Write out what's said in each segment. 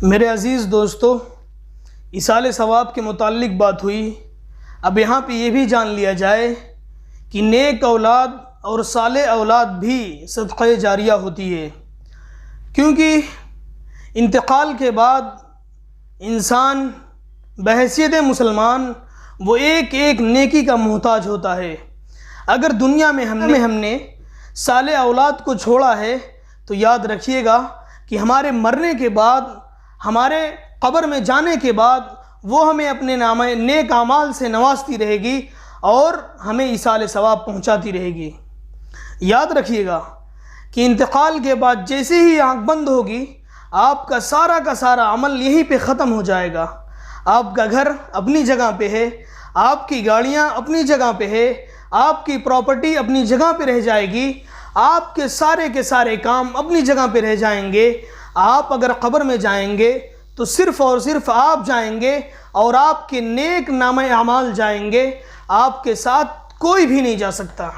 میرے عزیز دوستو، ایصال ثواب کے متعلق بات ہوئی، اب یہاں پہ یہ بھی جان لیا جائے کہ نیک اولاد اور صالح اولاد بھی صدقہ جاریہ ہوتی ہے، کیونکہ انتقال کے بعد انسان بحیثیت مسلمان وہ ایک ایک نیکی کا محتاج ہوتا ہے۔ اگر دنیا میں ہم نے صالح اولاد کو چھوڑا ہے تو یاد رکھیے گا کہ ہمارے مرنے کے بعد، ہمارے قبر میں جانے کے بعد وہ ہمیں اپنے نیک اعمال سے نوازتی رہے گی اور ہمیں ایصال ثواب پہنچاتی رہے گی۔ یاد رکھیے گا کہ انتقال کے بعد جیسے ہی آنکھ بند ہوگی، آپ کا سارا عمل یہیں پہ ختم ہو جائے گا۔ آپ کا گھر اپنی جگہ پہ ہے، آپ کی گاڑیاں اپنی جگہ پہ ہے، آپ کی پراپرٹی اپنی جگہ پہ رہ جائے گی، آپ کے سارے کام اپنی جگہ پہ رہ جائیں گے۔ آپ اگر قبر میں جائیں گے تو صرف اور صرف آپ جائیں گے اور آپ کے نیک نامہ اعمال جائیں گے، آپ کے ساتھ کوئی بھی نہیں جا سکتا۔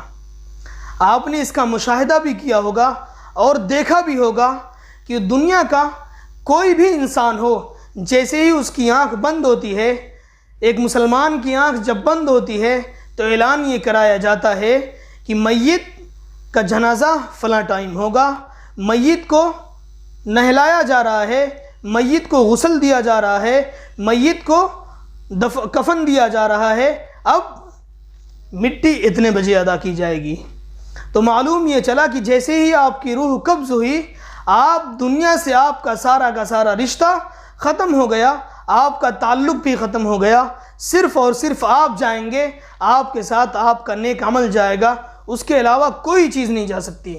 آپ نے اس کا مشاہدہ بھی کیا ہوگا اور دیکھا بھی ہوگا کہ دنیا کا کوئی بھی انسان ہو، جیسے ہی اس کی آنکھ بند ہوتی ہے، ایک مسلمان کی آنکھ جب بند ہوتی ہے تو اعلان یہ کرایا جاتا ہے کہ میت کا جنازہ فلاں ٹائم ہوگا، میت کو نہلایا جا رہا ہے، میت کو غسل دیا جا رہا ہے، میت کو کفن دیا جا رہا ہے، اب مٹی اتنے بجے ادا کی جائے گی۔ تو معلوم یہ چلا کہ جیسے ہی آپ کی روح قبض ہوئی، آپ دنیا سے آپ کا سارا رشتہ ختم ہو گیا، آپ کا تعلق بھی ختم ہو گیا، صرف اور صرف آپ جائیں گے، آپ کے ساتھ آپ کا نیک عمل جائے گا، اس کے علاوہ کوئی چیز نہیں جا سکتی۔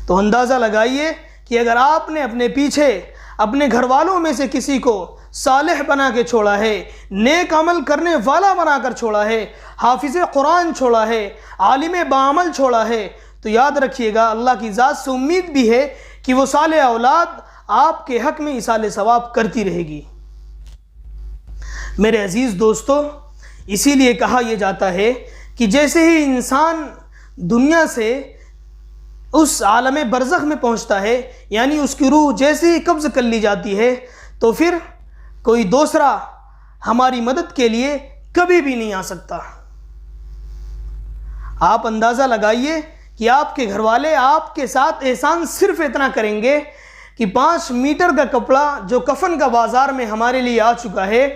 تو اندازہ لگائیے کہ اگر آپ نے اپنے پیچھے اپنے گھر والوں میں سے کسی کو صالح بنا کے چھوڑا ہے، نیک عمل کرنے والا بنا کر چھوڑا ہے، حافظ قرآن چھوڑا ہے، عالم باعمل چھوڑا ہے، تو یاد رکھیے گا اللہ کی ذات سے امید بھی ہے کہ وہ صالح اولاد آپ کے حق میں ایصال ثواب کرتی رہے گی۔ میرے عزیز دوستو، اسی لیے کہا یہ جاتا ہے کہ جیسے ہی انسان دنیا سے اس عالم برزخ میں پہنچتا ہے، یعنی اس کی روح جیسے ہی قبض کر لی جاتی ہے، تو پھر کوئی دوسرا ہماری مدد کے لیے کبھی بھی نہیں آ سکتا۔ آپ اندازہ لگائیے کہ آپ کے گھر والے آپ کے ساتھ احسان صرف اتنا کریں گے کہ 5 میٹر کا کپڑا جو کفن کا بازار میں ہمارے لیے آ چکا ہے،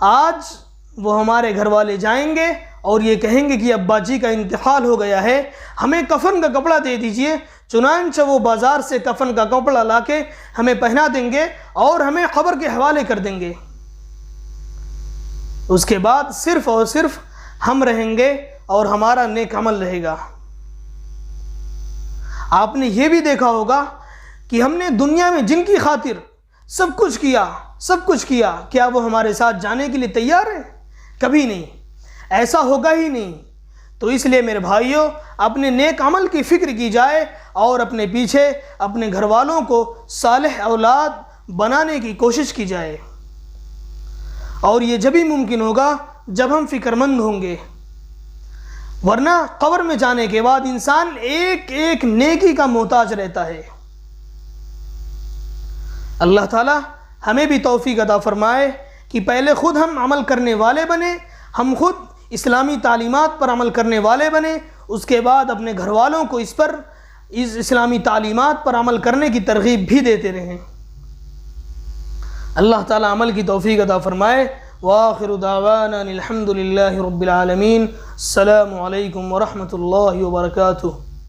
آج وہ ہمارے گھر والے جائیں گے اور یہ کہیں گے کہ ابا جی کا انتقال ہو گیا ہے، ہمیں کفن کا کپڑا دے دیجئے، چنانچہ وہ بازار سے کفن کا کپڑا لا کے ہمیں پہنا دیں گے اور ہمیں قبر کے حوالے کر دیں گے۔ اس کے بعد صرف اور صرف ہم رہیں گے اور ہمارا نیک عمل رہے گا۔ آپ نے یہ بھی دیکھا ہوگا کہ ہم نے دنیا میں جن کی خاطر سب کچھ کیا، کیا وہ ہمارے ساتھ جانے کے لیے تیار ہے؟ کبھی نہیں، ایسا ہوگا ہی نہیں۔ تو اس لیے میرے بھائیوں، اپنے نیک عمل کی فکر کی جائے اور اپنے پیچھے اپنے گھر والوں کو صالح اولاد بنانے کی کوشش کی جائے، اور یہ جبھی ممکن ہوگا جب ہم فکر مند ہوں گے، ورنہ قبر میں جانے کے بعد انسان ایک ایک نیکی کا محتاج رہتا ہے۔ اللہ تعالی ہمیں بھی توفیق عطا فرمائے کہ پہلے خود ہم عمل کرنے والے بنے، ہم خود اسلامی تعلیمات پر عمل کرنے والے بنے، اس کے بعد اپنے گھر والوں کو اس اسلامی تعلیمات پر عمل کرنے کی ترغیب بھی دیتے رہیں۔ اللہ تعالی عمل کی توفیق عطا فرمائے۔ وآخر دعوانا الحمد للہ رب العالمین۔ السلام علیکم ورحمۃ اللہ وبرکاتہ۔